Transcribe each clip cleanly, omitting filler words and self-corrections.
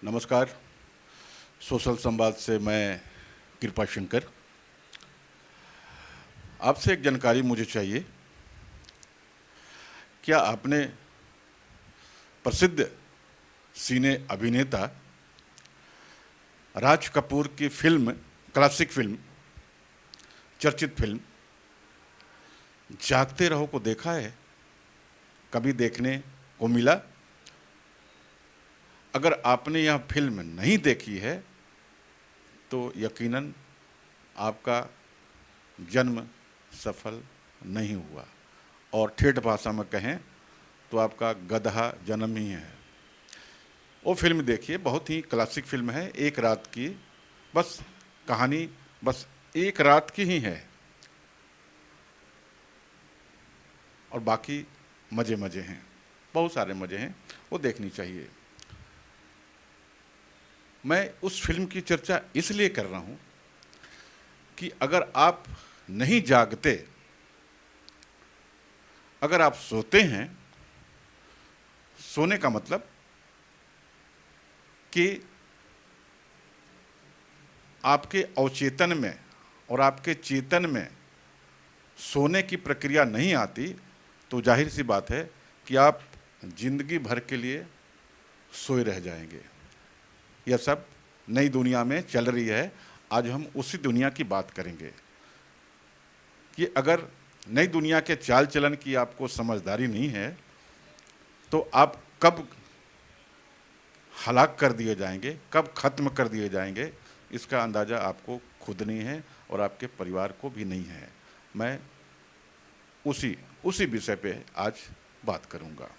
नमस्कार। सोशल संवाद से मैं कृपा शंकर। आपसे एक जानकारी मुझे चाहिए। क्या आपने प्रसिद्ध सिने अभिनेता राज कपूर की फिल्म, क्लासिक फिल्म, चर्चित फिल्म जागते रहो को देखा है? कभी देखने को मिला? अगर आपने यह फिल्म नहीं देखी है तो यकीनन आपका जन्म सफल नहीं हुआ, और ठेठ भाषा में कहें तो आपका गधा जन्म ही है। वो फिल्म देखिए, बहुत ही क्लासिक फिल्म है। एक रात की बस कहानी, बस एक रात की ही है, और बाकी मज़े मज़े हैं, बहुत सारे मज़े हैं, वो देखनी चाहिए। मैं उस फिल्म की चर्चा इसलिए कर रहा हूँ कि अगर आप नहीं जागते, अगर आप सोते हैं, सोने का मतलब कि आपके अवचेतन में और आपके चेतन में सोने की प्रक्रिया नहीं आती, तो जाहिर सी बात है कि आप जिंदगी भर के लिए सोए रह जाएंगे। यह सब नई दुनिया में चल रही है। आज हम उसी दुनिया की बात करेंगे कि अगर नई दुनिया के चाल चलन की आपको समझदारी नहीं है तो आप कब हलाक कर दिए जाएंगे, कब ख़त्म कर दिए जाएंगे, इसका अंदाज़ा आपको खुद नहीं है और आपके परिवार को भी नहीं है। मैं उसी विषय पे आज बात करूंगा,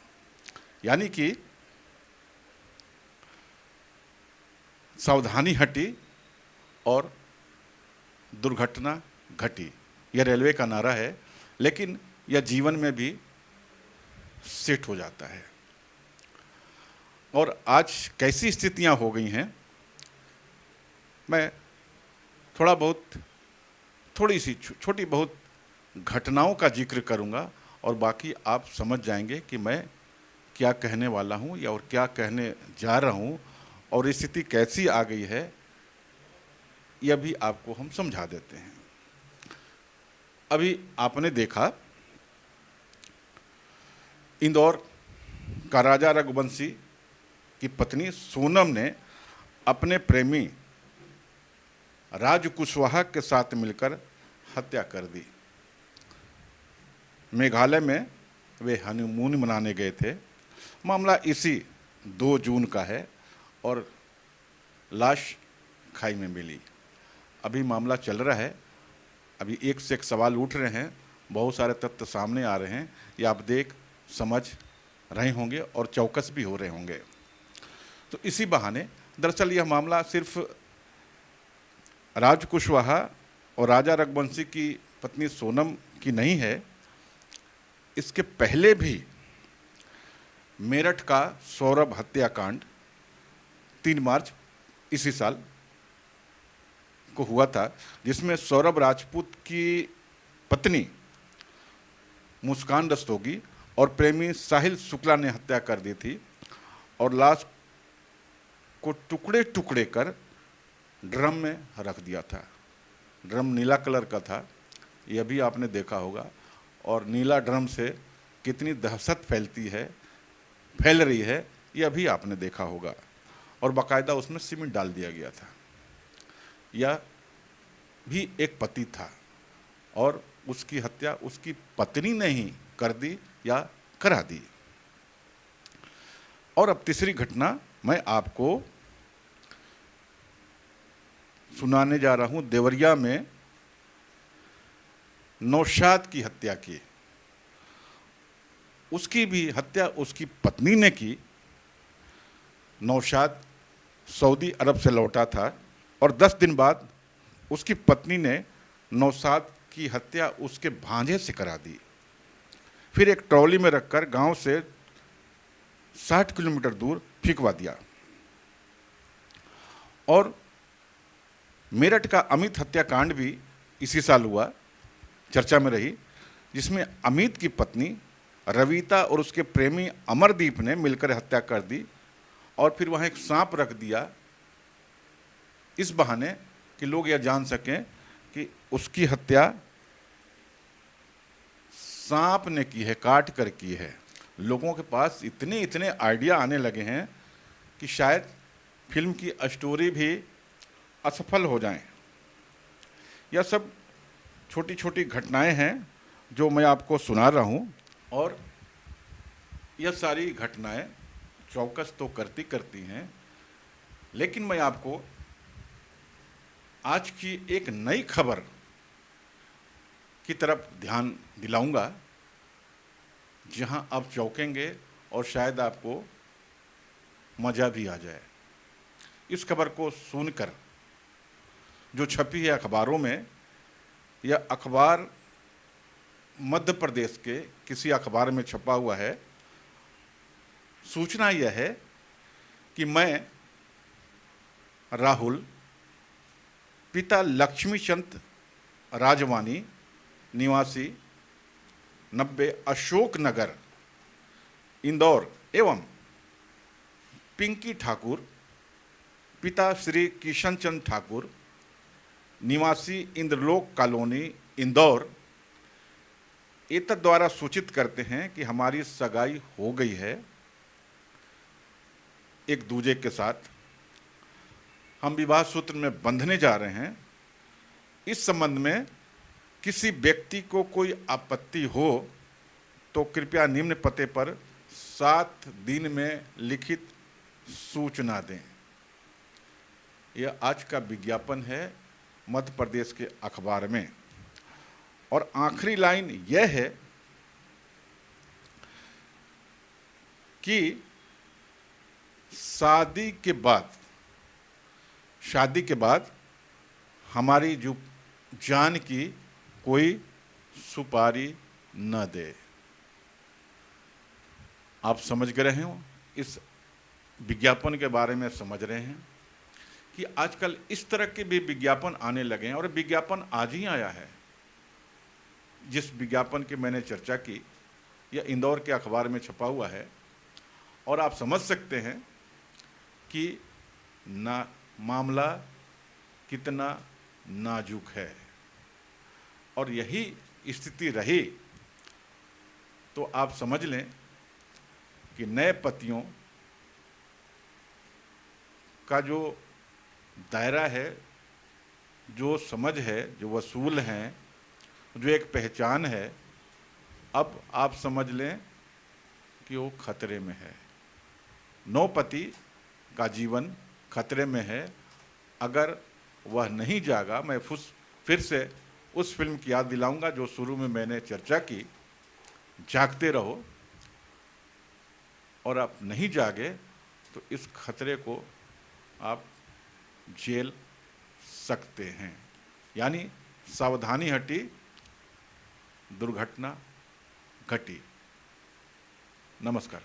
यानी कि सावधानी हटी और दुर्घटना घटी। यह रेलवे का नारा है, लेकिन यह जीवन में भी सेट हो जाता है। और आज कैसी स्थितियां हो गई हैं, मैं थोड़ी सी छोटी बहुत घटनाओं का जिक्र करूंगा, और बाकी आप समझ जाएंगे कि मैं क्या कहने वाला हूं या और क्या कहने जा रहा हूं, और स्थिति कैसी आ गई है यह भी आपको हम समझा देते हैं। अभी आपने देखा, इंदौर का राजा रघुवंशी की पत्नी सोनम ने अपने प्रेमी राज कुशवाहा के साथ मिलकर हत्या कर दी। मेघालय में वे हनीमून मनाने गए थे। मामला इसी 2 जून का है और लाश खाई में मिली। अभी मामला चल रहा है, अभी एक से एक सवाल उठ रहे हैं, बहुत सारे तथ्य सामने आ रहे हैं। ये आप देख समझ रहे होंगे और चौकस भी हो रहे होंगे। तो इसी बहाने दरअसल यह मामला सिर्फ राज कुशवाहा और राजा रघुवंशी की पत्नी सोनम की नहीं है। इसके पहले भी मेरठ का सौरभ हत्याकांड 3 मार्च इसी साल को हुआ था, जिसमें सौरभ राजपूत की पत्नी मुस्कान रस्तोगी और प्रेमी साहिल शुक्ला ने हत्या कर दी थी, और लाश को टुकड़े टुकड़े कर ड्रम में रख दिया था। ड्रम नीला कलर का था, यह भी आपने देखा होगा, और नीला ड्रम से कितनी दहशत फैल रही है यह भी आपने देखा होगा, और बाकायदा उसमें सीमेंट डाल दिया गया था। यह भी एक पति था और उसकी हत्या उसकी पत्नी ने ही कर दी या करा दी। और अब तीसरी घटना मैं आपको सुनाने जा रहा हूं। देवरिया में नौशाद की हत्या की, उसकी भी हत्या उसकी पत्नी ने की। नौशाद सऊदी अरब से लौटा था और 10 दिन बाद उसकी पत्नी ने नौशाद की हत्या उसके भांजे से करा दी। फिर एक ट्रॉली में रखकर गांव से 60 किलोमीटर दूर फेंकवा दिया। और मेरठ का अमित हत्याकांड भी इसी साल हुआ, चर्चा में रही, जिसमें अमित की पत्नी रविता और उसके प्रेमी अमरदीप ने मिलकर हत्या कर दी और फिर वहाँ एक सांप रख दिया इस बहाने कि लोग यह जान सकें कि उसकी हत्या सांप ने की है, काट कर की है। लोगों के पास इतने इतने आइडिया आने लगे हैं कि शायद फिल्म की स्टोरी भी असफल हो जाएं। यह सब छोटी छोटी घटनाएं हैं जो मैं आपको सुना रहा हूं, और यह सारी घटनाएं चौकस तो करती हैं, लेकिन मैं आपको आज की एक नई खबर की तरफ ध्यान दिलाऊंगा, जहां आप चौंकेंगे और शायद आपको मज़ा भी आ जाए। इस खबर को सुनकर, जो छपी है अखबारों में, यह अखबार मध्य प्रदेश के किसी अखबार में छपा हुआ है। सूचना यह है कि मैं राहुल, पिता लक्ष्मीचंद राजवानी, निवासी 90 अशोक नगर, इंदौर, एवं पिंकी ठाकुर, पिता श्री किशन चंद ठाकुर, निवासी इंद्रलोक कॉलोनी, इंदौर, एतद द्वारा सूचित करते हैं कि हमारी सगाई हो गई है एक दूजे के साथ। हम विवाह सूत्र में बंधने जा रहे हैं। इस संबंध में किसी व्यक्ति को कोई आपत्ति हो तो कृपया निम्न पते पर 7 दिन में लिखित सूचना दें। यह आज का विज्ञापन है मध्य प्रदेश के अखबार में। और आखिरी लाइन यह है कि शादी के बाद हमारी जो जान की कोई सुपारी न दे। आप समझ गए हो, इस विज्ञापन के बारे में समझ रहे हैं कि आजकल इस तरह के भी विज्ञापन आने लगे हैं। और विज्ञापन आज ही आया है। जिस विज्ञापन की मैंने चर्चा की, यह इंदौर के अखबार में छपा हुआ है, और आप समझ सकते हैं कि ना मामला कितना नाजुक है। और यही स्थिति रही तो आप समझ लें कि नए पतियों का जो दायरा है, जो समझ है, जो वसूल हैं, जो एक पहचान है, अब आप समझ लें कि वो खतरे में है। नौपति का जीवन खतरे में है अगर वह नहीं जागा। मैं फिर से उस फिल्म की याद दिलाऊंगा जो शुरू में मैंने चर्चा की, जागते रहो। और आप नहीं जागे तो इस खतरे को आप झेल सकते हैं। यानी सावधानी हटी, दुर्घटना घटी। नमस्कार।